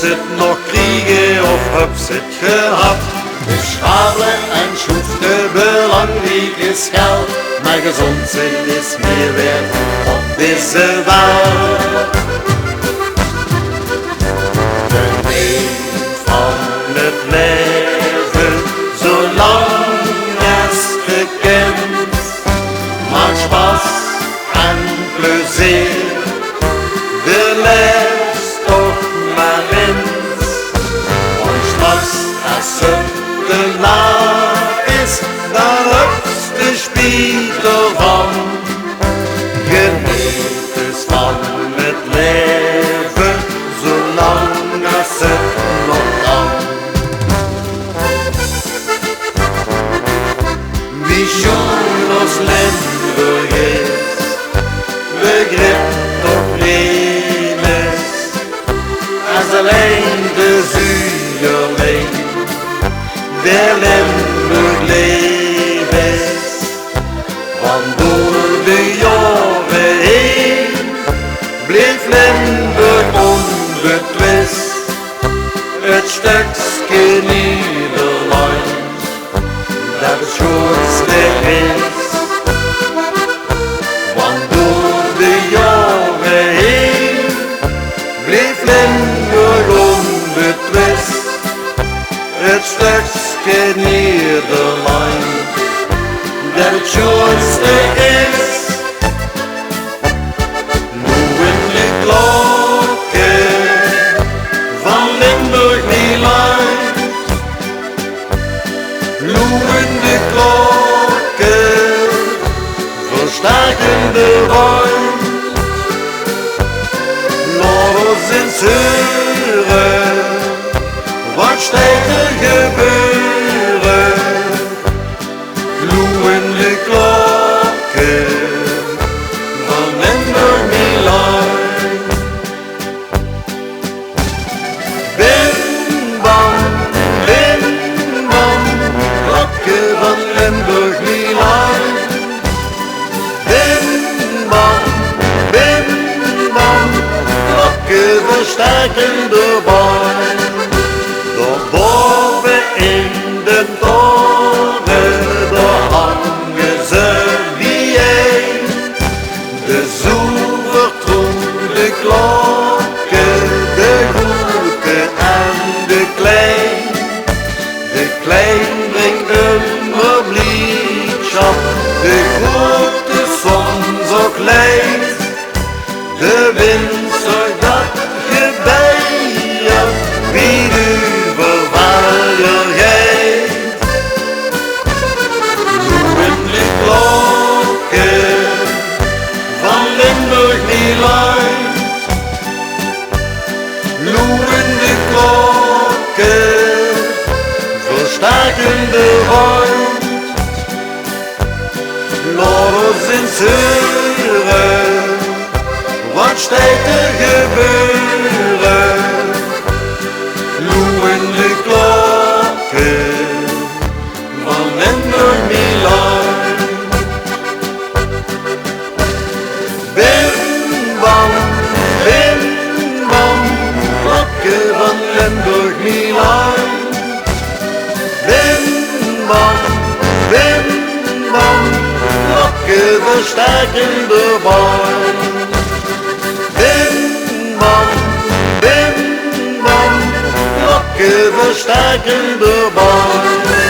Is het nog kriegen of heb ze het gehad? De schade en schoefte belangrijk is geld, maar gezond zijn is meer waard op deze wereld. De neem van het leven, zolang als gekend, maakt spaas en plezier. De les toch maar eens, want straks als het te laat is, dan heb de spietel van. Geniet dus van het leven, zolang als het nog kan. Wie schon ons Limburg is, begrijpt toch niet is, als alleen de zuurleen der Limburg leef is. Want door de jaren heen bleef Limburg onbetwist het stukje Nederland dat het schoonste is. Want door de jaren heen bleef Limburg onbetwist het stukje Nederland dat het schoonste is. Nu in de klokken van Limburg niet luidt, nu in de klokken versterken de wind. Laat ons eens horen, wat steeds er gebeuren. Loeien de klokken van Limburg niet luidt. Bim bam, klokken van Limburg niet luidt. Bim bam, klokken versterken de band. Boven in de toren, daar hangen ze bijeen. De zoevertroende klokken, de grote en de klein. De klein brengt immer blijdschap, de grote soms ook leid. De wind zorgt dat je bij je wie loeien de klokken versterken de wind. Laat ons eens horen, wat steeds er gebeuren. Loeien de klokken van Limburg niet luidt. Bim bam, klokken van Limburg niet luidt. Bim bam, klokken versterken de band. Bim bam, klokken versterken de band.